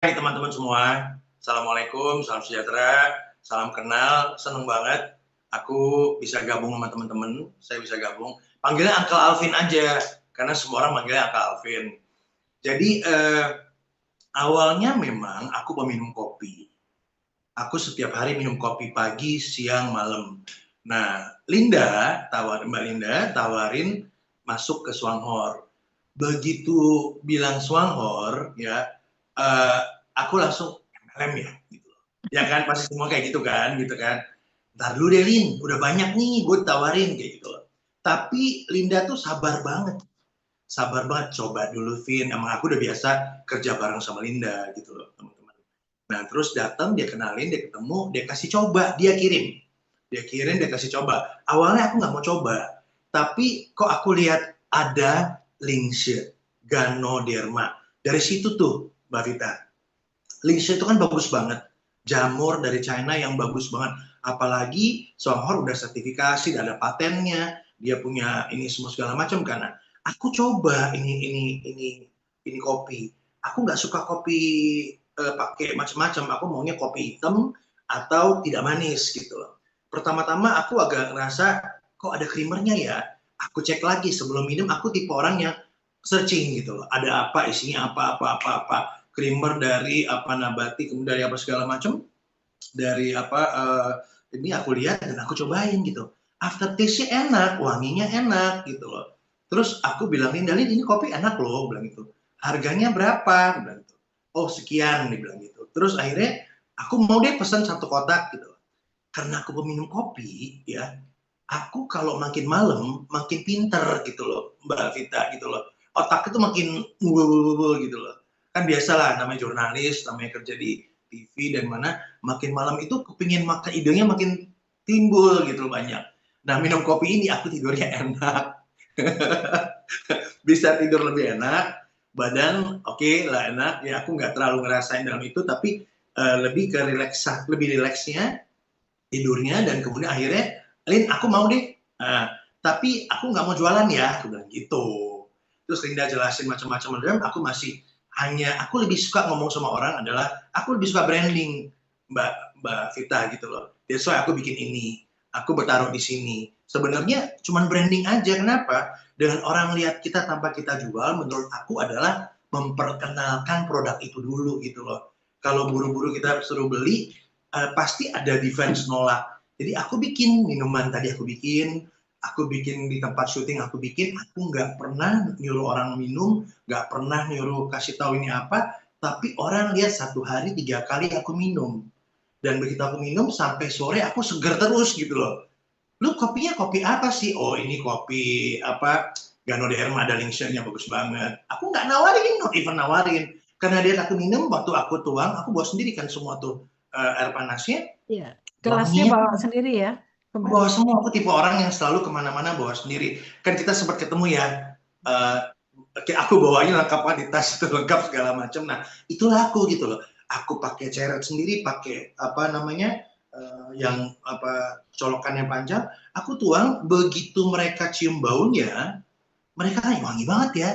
Hai teman-teman semua, Assalamualaikum, salam sejahtera, salam kenal, seneng banget aku bisa gabung sama teman-teman, saya bisa gabung. Panggilnya Uncle Alvin aja, karena semua orang manggilnya Uncle Alvin. Jadi awalnya memang aku peminum kopi. Aku setiap hari minum kopi pagi, siang, malam. Nah, Mbak Linda tawarin masuk ke Swanghor. Begitu bilang Swanghor, ya, eh, aku langsung MLM ya, gitu. Ya kan, pasti semua kayak gitu kan, gitu kan. Ntar dulu deh Lin, udah banyak nih gue tawarin kayak gitu. Tapi Linda tuh sabar banget, coba dulu Vin. Emang aku udah biasa kerja bareng sama Linda gitu loh, teman-teman. Nah, terus datang, dia kenalin, dia ketemu, dia kasih coba, dia kasih coba. Awalnya aku nggak mau coba, tapi kok aku lihat ada Lingshe, Ganoderma. Dari situ tuh, Mbak Vita. Lingshe itu kan bagus banget. Jamur dari China yang bagus banget. Apalagi Songhor udah sertifikasi, ada patennya, dia punya ini semua segala macam karena aku coba ini kopi. Aku nggak suka kopi pakai macam-macam. Aku maunya kopi hitam atau tidak manis gitu loh. Pertama-tama aku agak ngerasa kok ada creamernya ya. Aku cek lagi sebelum minum. Aku tipe orang yang searching gitu loh. Ada apa isinya apa creamer dari apa nabati kemudian dari apa segala macam dari apa ini aku lihat dan aku cobain gitu. After taste-nya enak, wanginya enak gitu loh. Terus aku bilangin, Dalin ini kopi enak loh, bilang gitu. Harganya berapa? Bilang gitu. Oh sekian, dibilang gitu. Terus akhirnya aku mau deh pesan satu kotak gitu. Karena aku peminum kopi, ya, aku kalau makin malam makin pinter gitu loh, Mbak Vita gitu loh. Otak itu makin gitu loh. Kan biasalah namanya jurnalis, namanya kerja di TV dan mana, makin malam itu kepingin makan idenya makin timbul gitu loh banyak. Nah minum kopi ini aku tidurnya enak, bisa tidur lebih enak, badan oke okay lah enak, ya aku nggak terlalu ngerasain dalam itu, tapi lebih ke lebih rileksnya tidurnya dan kemudian akhirnya Lin aku mau deh tapi aku nggak mau jualan ya aku bilang gitu. Terus Linda jelasin macam-macam dan aku masih aku lebih suka ngomong sama orang adalah aku lebih suka branding Mbak Vita gitu loh. That's why aku bikin ini, aku bertaruh di sini. Sebenarnya cuman branding aja. Kenapa? Dengan orang lihat kita tanpa kita jual, menurut aku adalah memperkenalkan produk itu dulu gitu loh. Kalau buru-buru kita suruh beli, pasti ada defense nolak. Jadi aku bikin minuman tadi aku bikin di tempat syuting aku nggak pernah nyuruh orang minum, nggak pernah nyuruh kasih tahu ini apa, tapi orang lihat satu hari 3 kali aku minum. Dan begitu aku minum sampai sore aku seger terus gitu loh. Lu kopinya kopi apa sih? Oh ini kopi apa Ganoderma ada linknya bagus banget. Aku nggak nawarin, not even nawarin. Karena dia aku minum, waktu aku tuang, aku bawa sendiri kan semua tuh air panasnya, Iya, gelasnya wanginya bawa sendiri ya bawa kembali. semua. Aku tipe orang yang selalu kemana-mana bawa sendiri. Kan kita sempat ketemu ya, uh, aku bawanya lengkap di tas itu lengkap segala macam. Nah itulah aku gitu loh. Aku pakai ceret sendiri, pakai apa namanya yang apa colokannya panjang. Aku tuang, begitu mereka cium baunya, mereka kan wangi banget ya.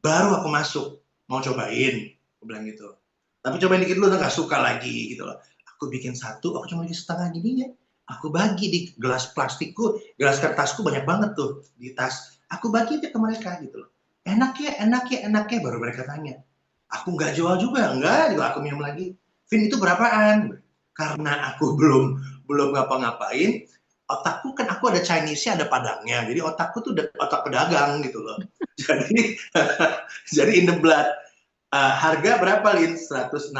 Baru aku masuk, mau cobain, aku bilang gitu. Tapi cobain dikit dulu, nggak suka lagi gitu loh. Aku bikin satu, aku cuma bikin setengah gini ya. Aku bagi di gelas plastikku, gelas kertasku banyak banget tuh di tas. Aku bagi aja ke mereka gitu loh. Enak ya, baru mereka tanya. Aku nggak jual juga aku minum lagi. Vin itu berapaan? Karena aku belum ngapa-ngapain, otakku kan aku ada Chinese-nya, ada Padangnya. Jadi otakku tuh otak pedagang gitu loh. Jadi jadi in the blood. Harga berapa Lin? 160.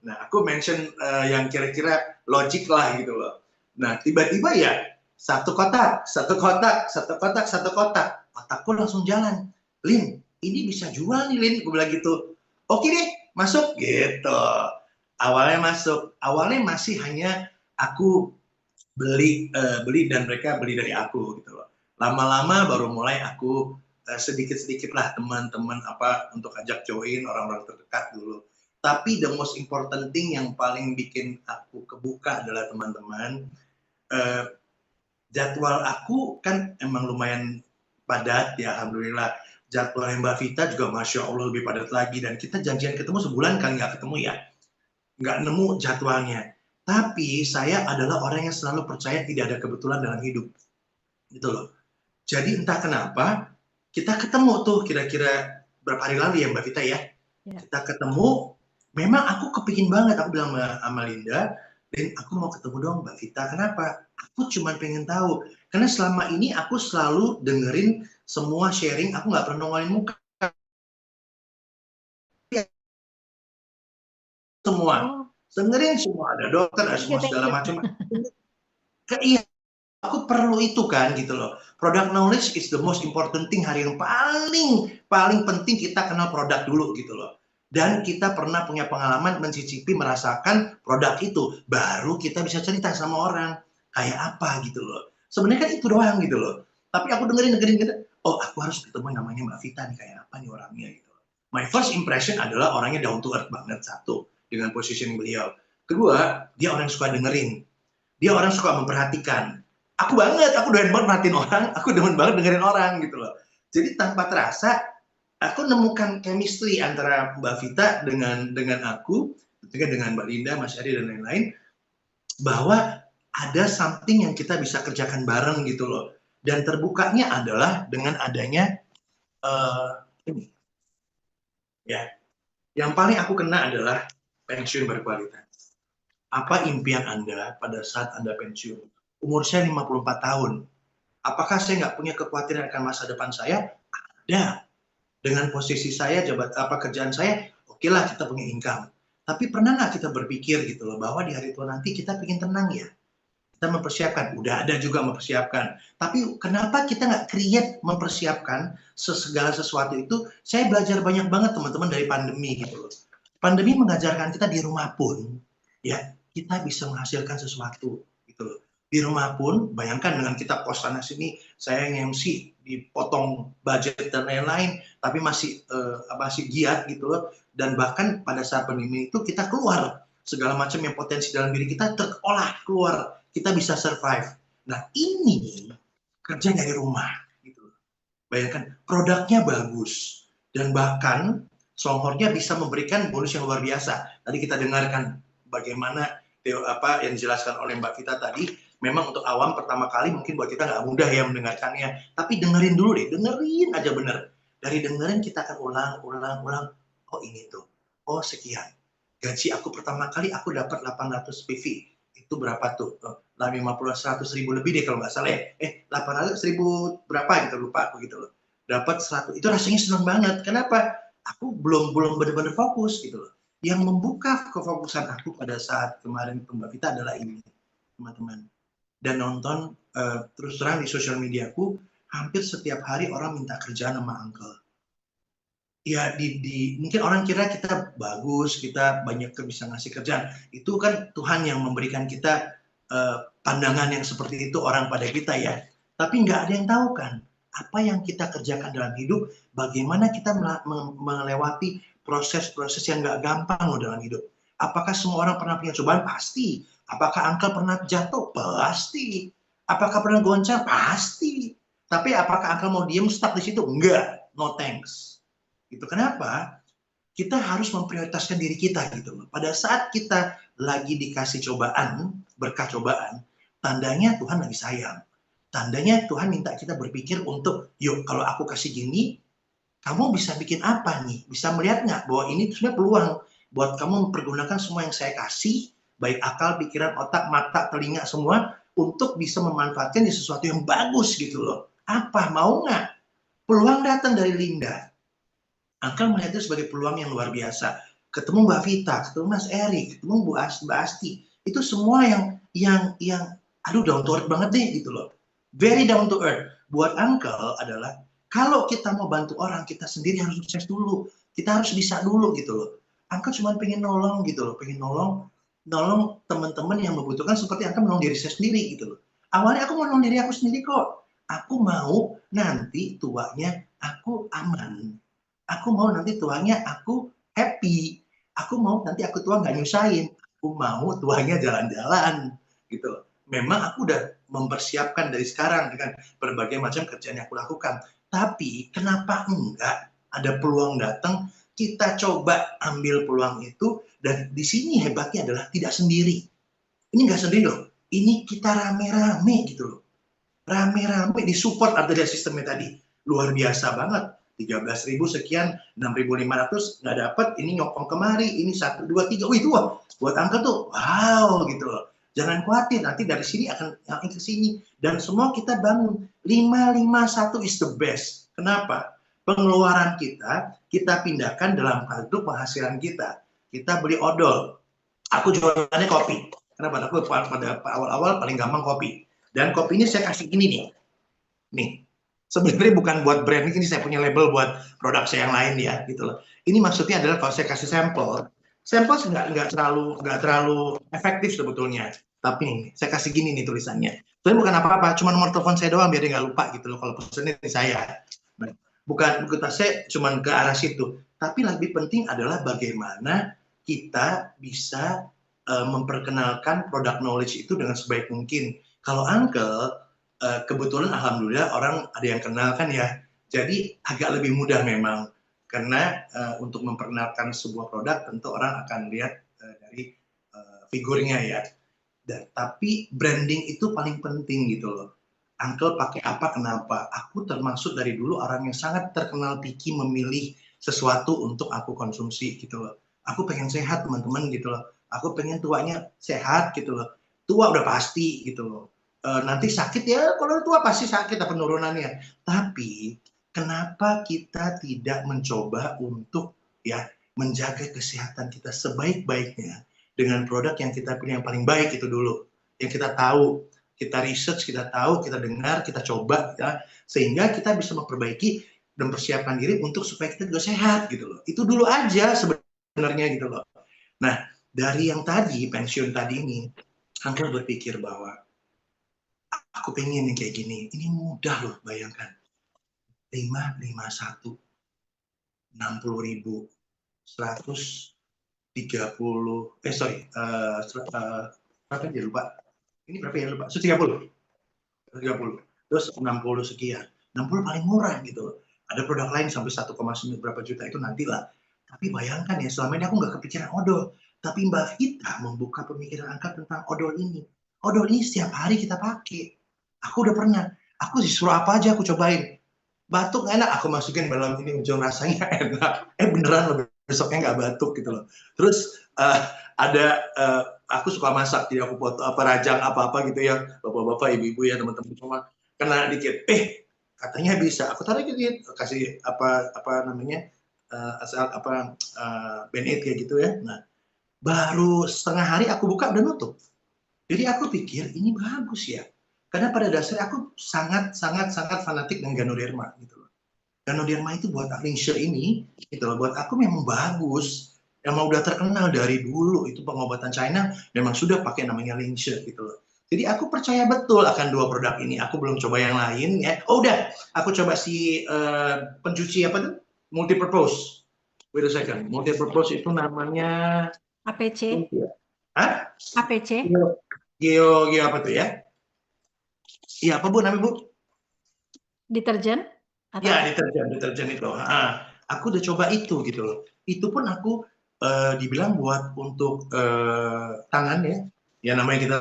Nah, aku mention yang kira-kira logik lah gitu loh. Nah, tiba-tiba ya satu kotak, satu kotak, satu kotak, satu kotak. Otakku langsung jalan. Lin, ini bisa jual nih Lin, aku bilang gitu. Oke deh, masuk gitu. Awalnya masuk, awalnya masih hanya aku beli dan mereka beli dari aku gitu loh. Lama-lama baru mulai aku sedikit-sedikit lah teman-teman apa untuk ajak join orang-orang terdekat dulu. Tapi the most important thing yang paling bikin aku kebuka adalah teman-teman. Jadwal aku kan emang lumayan padat ya alhamdulillah. jadwalnya Mbak Vita juga Masya Allah lebih padat lagi, dan kita janjian ketemu sebulan kali nggak ketemu ya, nggak nemu jadwalnya. Tapi saya adalah orang yang selalu percaya tidak ada kebetulan dalam hidup, gitu loh. Jadi entah kenapa kita ketemu tuh kira-kira berapa hari lalu ya Mbak Vita ya. Kita ketemu, memang aku kepingin banget, aku bilang sama Linda, dan aku mau ketemu dong Mbak Vita. Kenapa? Aku cuma pengen tahu. Karena selama ini aku selalu dengerin semua sharing, aku nggak pernah nongolin muka. Semua. Dengerin semua, ada dokter, ada semua segala macam. Iya, aku perlu itu kan gitu loh. Product knowledge is the most important thing. Hari yang paling penting kita kenal produk dulu gitu loh. Dan kita pernah punya pengalaman mencicipi, merasakan produk itu, baru kita bisa cerita sama orang kayak apa gitu loh. Sebenarnya kan itu doang gitu loh. Tapi aku dengerin gitu, oh aku harus ketemu namanya Mbak Vita nih, kayak apa nih orangnya gitu. My first impression adalah orangnya down to earth banget, satu, dengan positioning beliau. Kedua, dia orang yang suka dengerin. Dia orang suka memperhatikan. Aku doyan banget merhatiin orang, aku demen banget dengerin orang gitu loh. Jadi tanpa terasa, aku nemukan chemistry antara Mbak Vita dengan aku, juga dengan Mbak Linda, Mas Ari, dan lain-lain, bahwa ada something yang kita bisa kerjakan bareng gitu loh. Dan terbukanya adalah dengan adanya ini. Ya, yang paling aku kena adalah pensiun berkualitas. Apa impian Anda pada saat Anda pensiun? Umur saya 54 tahun. Apakah saya nggak punya kekhawatiran akan masa depan saya? Ada. Dengan posisi saya, kerjaan saya, oke lah kita punya income. Tapi pernah nggak kita berpikir gitu loh, bahwa di hari tua nanti kita ingin tenang ya? Kita mempersiapkan, udah ada juga mempersiapkan. Tapi kenapa kita nggak create mempersiapkan segala sesuatu itu? Saya belajar banyak banget teman-teman dari pandemi gitu loh. Pandemi mengajarkan kita di rumah pun, ya kita bisa menghasilkan sesuatu gitu loh. Di rumah pun, bayangkan dengan kita pos sana sini, saya nge-MC, dipotong budget dan lain-lain, tapi masih giat gitu loh. Dan bahkan pada saat pandemi itu kita keluar segala macam yang potensi dalam diri kita terolah keluar, kita bisa survive. Nah ini kerja dari rumah gitu. Bayangkan produknya bagus dan bahkan Songhornya bisa memberikan bonus yang luar biasa. Tadi kita dengarkan bagaimana apa yang dijelaskan oleh Mbak Vita tadi. Memang untuk awam pertama kali mungkin buat kita nggak mudah ya mendengarkannya, tapi dengerin dulu deh, dengerin aja bener. Dari dengerin kita akan ulang. Oh ini tuh, oh sekian. Gaji aku pertama kali aku dapat 800 PV. Itu berapa tuh? 100 ribu lebih deh kalau nggak salah ya. 800 ribu berapa gitu, lupa aku gitu loh. Dapat 100, itu rasanya senang banget. Kenapa? Aku belum benar-benar fokus gitu loh. Yang membuka kefokusan aku pada saat kemarin Mbak Vita adalah ini, teman-teman. Dan nonton terus terang di sosial mediaku, hampir setiap hari orang minta kerjaan sama uncle. Ya mungkin orang kira kita bagus, kita banyak bisa ngasih kerjaan. Itu kan Tuhan yang memberikan kita pandangan yang seperti itu orang pada kita ya. Tapi nggak ada yang tahu kan apa yang kita kerjakan dalam hidup, bagaimana kita melewati proses-proses yang nggak gampang loh dalam hidup. Apakah semua orang pernah punya cobaan? Pasti. Apakah Uncle pernah jatuh? Pasti. Apakah pernah goncang? Pasti. Tapi apakah Uncle mau diem stuck di situ? Enggak. No thanks. Itu kenapa? Kita harus memprioritaskan diri kita gitu loh. Pada saat kita lagi dikasih cobaan, berkah cobaan, tandanya Tuhan lagi sayang. Tandanya Tuhan minta kita berpikir untuk, yuk kalau aku kasih gini, kamu bisa bikin apa nih? Bisa melihat nggak bahwa ini sebenarnya peluang buat kamu mempergunakan semua yang saya kasih, baik akal, pikiran, otak, mata, telinga, semua, untuk bisa memanfaatkan di sesuatu yang bagus gitu loh. Apa? Mau nggak? Peluang datang dari Linda. Uncle melihat itu sebagai peluang yang luar biasa. Ketemu Mbak Vita, ketemu Mas Eri, ketemu Mbak Asti, itu semua yang aduh down to earth banget deh gitu loh. Very down to earth. Buat Uncle adalah kalau kita mau bantu orang, kita sendiri harus sukses dulu. Kita harus bisa dulu gitu loh. Uncle cuma pengen nolong gitu loh, pengen nolong teman-teman yang membutuhkan seperti Uncle menolong diri saya sendiri gitu loh. Awalnya aku mau nolong diri aku sendiri kok. Aku mau nanti tuanya aku aman. Aku mau nanti tuanya aku happy. Aku mau nanti aku tua nggak nyusahin. Aku mau tuanya jalan-jalan gitu. Memang aku udah mempersiapkan dari sekarang dengan berbagai macam kerjaan yang aku lakukan. Tapi kenapa enggak ada peluang datang, kita coba ambil peluang itu, dan di sini hebatnya adalah tidak sendiri. Ini nggak sendiri loh, ini kita rame-rame gitu loh. Rame-rame disupport ada sistemnya tadi. Luar biasa banget. 13.000 sekian, 6.500 nggak dapat, ini nyokong kemari, ini 1, 2, 3, wih tuh buat angka tuh, wow gitu loh. Jangan khawatir, nanti dari sini akan ke sini. Dan semua kita bangun, 551 is the best. Kenapa? Pengeluaran kita pindahkan dalam bentuk penghasilan kita. Kita beli odol. Aku jualannya kopi. Kenapa? Aku pada awal-awal paling gampang kopi. Dan kopinya saya kasih gini nih. Nih, sebenarnya bukan buat brand, ini saya punya label buat produk saya yang lain ya, gitu loh. Ini maksudnya adalah kalau saya kasih sampel nggak terlalu efektif sebetulnya. Tapi nih, saya kasih gini nih tulisannya. Sebenarnya bukan apa-apa, cuma nomor telepon saya doang biar dia nggak lupa gitu loh. Kalau pesannya di saya, bukan saya cuma ke arah situ. Tapi lebih penting adalah bagaimana kita bisa memperkenalkan produk knowledge itu dengan sebaik mungkin. Kalau Uncle, kebetulan alhamdulillah orang ada yang kenal kan ya, jadi agak lebih mudah memang, karena untuk memperkenalkan sebuah produk tentu orang akan lihat dari figurnya ya. Tapi branding itu paling penting gitu loh. Uncle pakai apa, kenapa? Aku termasuk dari dulu orang yang sangat terkenal picky memilih sesuatu untuk aku konsumsi gitu loh. Aku pengen sehat teman-teman gitu loh. Aku pengen tuanya sehat gitu loh. Tua udah pasti gitu loh. Nanti sakit ya, kalau tua pasti sakit penurunannya. Tapi kenapa kita tidak mencoba untuk ya menjaga kesehatan kita sebaik-baiknya dengan produk yang kita pilih yang paling baik itu dulu, yang kita tahu, kita research, kita tahu, kita dengar, kita coba ya, sehingga kita bisa memperbaiki dan persiapkan diri untuk supaya kita juga sehat gitu loh. Itu dulu aja sebenarnya gitu loh. Nah, dari yang tadi pensiun tadi ini, Uncle berpikir bahwa aku pengen nih kayak gini. Ini mudah loh, bayangkan. 551, 60.000, 130, berapa dia lupa? Ini berapa ya lupa? 130. 30. Terus 60 sekian. 60 paling murah gitu loh. Ada produk lain sampai 1,9 berapa juta itu nantilah. Tapi bayangkan ya, selama ini aku nggak kepikiran odol. Tapi Mbak Vita membuka pemikiran angkat tentang odol ini. Odol ini setiap hari kita pakai. Aku udah pernah. Aku disuruh apa aja aku cobain. Batuk enak, aku masukin dalam ini ujung rasanya enak. Beneran loh, besoknya nggak batuk gitu loh. Terus ada aku suka masak, jadi aku foto rajang apa-apa gitu ya, bapak-bapak, ibu-ibu ya, teman-teman semua kena dikit, katanya bisa, aku tarik dikit, kasih apa namanya asal Band-Aid kayak gitu ya. Nah, baru setengah hari aku buka udah nutup. Jadi aku pikir ini bagus ya. Karena pada dasarnya aku sangat fanatik dengan Ganoderma gitu loh. Ganoderma itu buat Lingsher ini gitu loh, buat aku memang bagus. Emang udah terkenal dari dulu, itu pengobatan China memang sudah pakai namanya Lingsher gitu loh. Jadi aku percaya betul akan dua produk ini. Aku belum coba yang lain ya. Oh udah, aku coba si pencuci apa tuh? Multipurpose. Wait a second. Multipurpose itu namanya APC. Hah? APC. Geo apa tuh ya? Iya, apa Bu namanya Bu? Deterjen? Ya, deterjen itu. Aku udah coba itu gitu loh. Itu pun aku dibilang buat untuk tangan ya. Ya namanya kita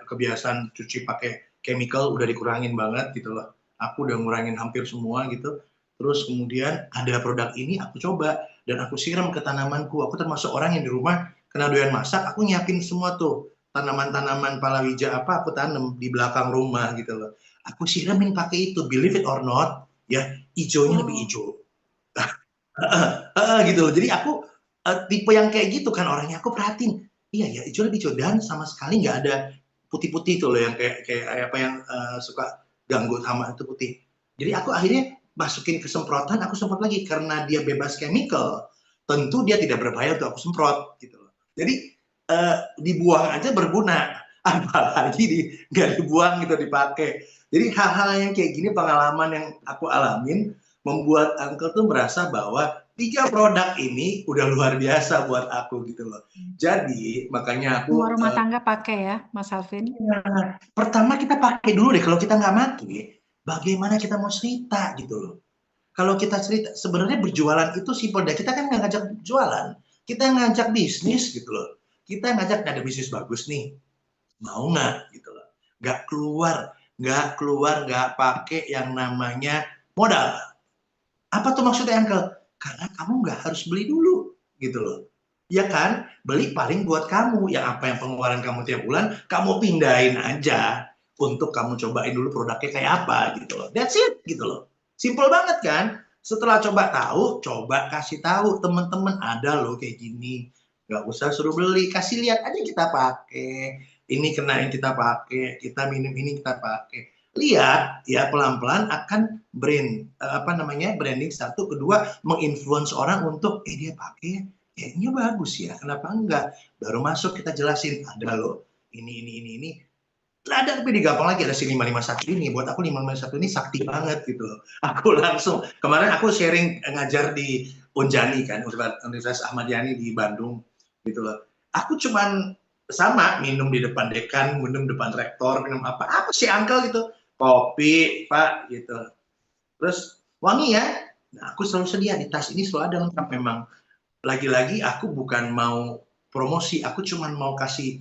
kebiasaan cuci pakai chemical udah dikurangin banget gitu loh. Aku udah ngurangin hampir semua gitu. Terus kemudian ada produk ini aku coba dan aku siram ke tanamanku. Aku termasuk orang yang di rumah kena doyan masak, aku nyiapin semua tuh tanaman-tanaman palawija apa aku tanam di belakang rumah gitu loh. Aku siramin pakai itu, believe it or not, ya hijaunya lebih hijau. Gitu loh. Jadi aku tipe yang kayak gitu kan orangnya. Aku perhatiin, iya ya hijau lebih hijau dan sama sekali nggak ada putih-putih tuh loh yang kayak apa yang suka ganggu hama itu putih. Jadi aku akhirnya masukin ke semprotan, aku semprot lagi karena dia bebas chemical. Tentu dia tidak berbahaya untuk aku semprot gitu loh. Jadi dibuang aja berguna, apalagi nggak dibuang gitu dipakai. Jadi hal-hal yang kayak gini pengalaman yang aku alamin membuat Uncle tuh merasa bahwa 3 produk ini udah luar biasa buat aku gitu loh. Jadi makanya aku Semua rumah tangga pakai ya, Mas Alvin? Pertama kita pakai dulu deh, kalau kita nggak pakai, bagaimana kita mau cerita gitu loh. Kalau kita cerita, sebenarnya berjualan itu simpel deh. Kita kan nggak ngajak jualan, kita ngajak bisnis gitu loh. Kita ngajak ada bisnis bagus nih, mau nggak gitu loh. Nggak pakai yang namanya modal. Apa tuh maksudnya Uncle? Karena kamu nggak harus beli dulu gitu loh. Ya kan? Beli paling buat kamu, yang apa yang pengeluaran kamu tiap bulan, kamu pindahin aja untuk kamu cobain dulu produknya kayak apa gitu loh. That's it gitu loh. Simple banget kan? Setelah coba tahu, coba kasih tahu teman-teman ada loh kayak gini. Nggak usah suruh beli, kasih lihat aja kita pakai. Ini kenain kita pakai, kita minum ini kita pakai. Lihat ya pelan-pelan akan branding satu, kedua menginfluence orang untuk dia pakai kayaknya bagus ya, kenapa enggak? Baru masuk kita jelasin ada loh ini. Ada lebih gampang lagi ada si 551 ini. Buat aku 551 ini sakti banget gitu loh. Aku langsung kemarin aku sharing ngajar di Unjani kan, Universitas Ahmad Yani di Bandung gitu loh. Aku cuman sama minum di depan dekan, minum depan rektor, minum apa sih Uncle gitu. Kopi, Pak gitu. Terus wangi ya. Nah, aku selalu sedia di tas ini selalu ada lengkap memang. Lagi-lagi aku bukan mau promosi, aku cuma mau kasih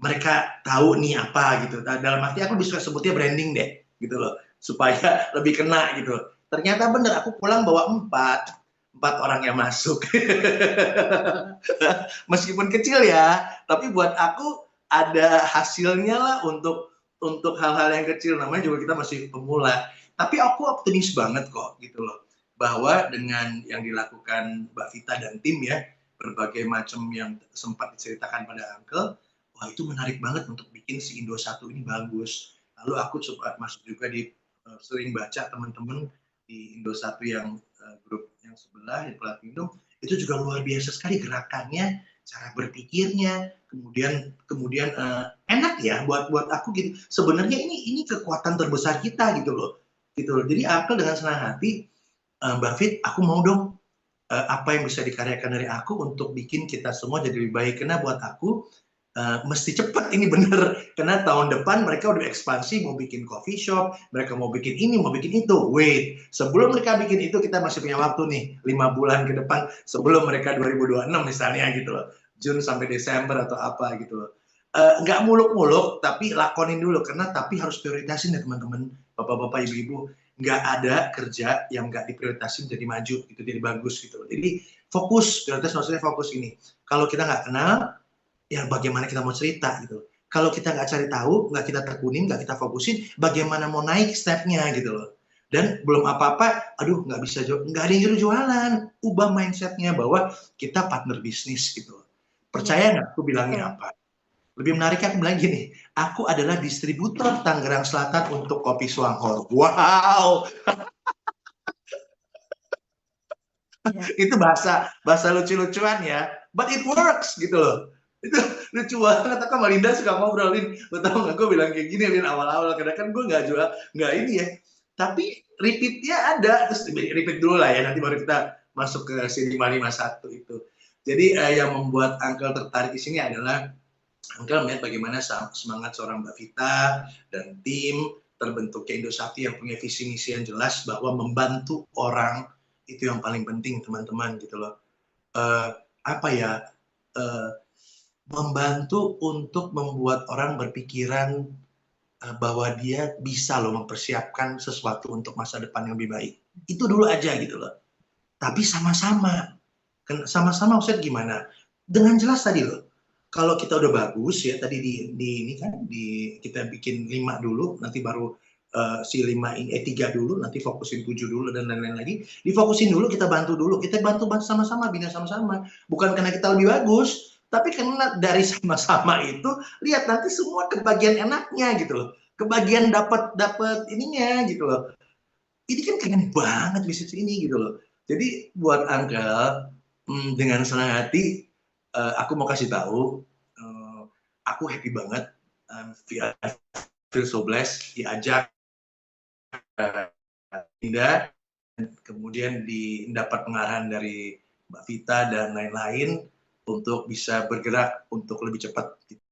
mereka tahu nih apa gitu. Dalam arti aku bisa sebutnya branding deh gitu loh, supaya lebih kena gitu. Ternyata bener aku pulang bawa empat orang yang masuk. Meskipun kecil ya, tapi buat aku ada hasilnya lah untuk hal-hal yang kecil. Namanya juga kita masih pemula. Tapi aku optimis banget kok gitu loh, bahwa dengan yang dilakukan Mbak Vita dan tim ya, berbagai macam yang sempat diceritakan pada Uncle, wah itu menarik banget untuk bikin si Indo 1 ini bagus. Lalu aku coba masuk juga di sering baca teman-teman di Indo 1 yang grup yang sebelah yang Platinum, itu juga luar biasa sekali gerakannya, cara berpikirnya, kemudian enak ya buat aku gitu. Sebenarnya ini kekuatan terbesar kita gitu loh. Gitu loh. Jadi Apple dengan senang hati, Mbak Fit, aku mau dong apa yang bisa dikaryakan dari aku untuk bikin kita semua jadi lebih baik. Karena buat aku mesti cepat ini bener. Karena tahun depan mereka udah ekspansi, mau bikin coffee shop, mereka mau bikin ini, mau bikin itu. Wait, sebelum mereka bikin itu kita masih punya waktu nih, 5 bulan ke depan sebelum mereka 2026 misalnya gitu loh. Jun sampai Desember atau apa gitu loh. Nggak muluk-muluk, tapi lakonin dulu. Tapi harus prioritasin ya teman-teman, bapak-bapak, ibu-ibu. Nggak ada kerja yang nggak diprioritasin jadi maju, gitu, jadi bagus gitu. Jadi fokus, prioritas maksudnya fokus ini. Kalau kita nggak kenal, ya bagaimana kita mau cerita gitu. Kalau kita nggak cari tahu, nggak kita tekunin, nggak kita fokusin, bagaimana mau naik stepnya gitu loh. Dan belum apa-apa, aduh nggak bisa nggak ada yang nyuruh jualan. Ubah mindsetnya bahwa kita partner bisnis gitu loh. Percaya nggak aku bilangnya apa? Lebih menariknya aku bilang gini, aku adalah distributor Tangerang Selatan untuk kopi Swanghor. Wow, itu bahasa lucu-lucuan ya, but it works gitu loh. Itu lucu banget. Aku sama Linda suka ngobrolin, lo tau nggak, gue bilang kayak gini Lin awal-awal, karena kan gue nggak jual, nggak ini ya, tapi repeatnya ada, terus repeat dulu lah ya, nanti baru kita masuk ke si 551 itu. Jadi yang membuat Uncle tertarik di sini adalah Uncle melihat bagaimana semangat seorang Mbak Vita dan tim terbentuknya Indosakti yang punya visi misi yang jelas bahwa membantu orang itu yang paling penting teman-teman gitu loh. Apa ya, membantu untuk membuat orang berpikiran bahwa dia bisa loh mempersiapkan sesuatu untuk masa depan yang lebih baik. Itu dulu aja gitu loh. Tapi sama-sama. Sama-sama maksudnya gimana? Dengan jelas tadi loh. Kalau kita udah bagus ya tadi di ini kan kita bikin 5 dulu, nanti baru si 5 ini 3 dulu, nanti fokusin 7 dulu dan lain-lain lagi. Difokusin dulu, kita bantu dulu, kita bantu sama-sama, bina sama-sama. Bukan karena kita lebih bagus, tapi karena dari sama-sama itu lihat nanti semua kebagian enaknya gitu loh. Kebagian dapat ininya gitu loh. Ini kan keren banget bisnis ini gitu loh. Jadi buat Uncle, dengan senang hati aku mau kasih tahu, aku happy banget, feel so blessed diajak Linda, kemudian dapat pengarahan dari Mbak Vita dan lain-lain untuk bisa bergerak untuk lebih cepat.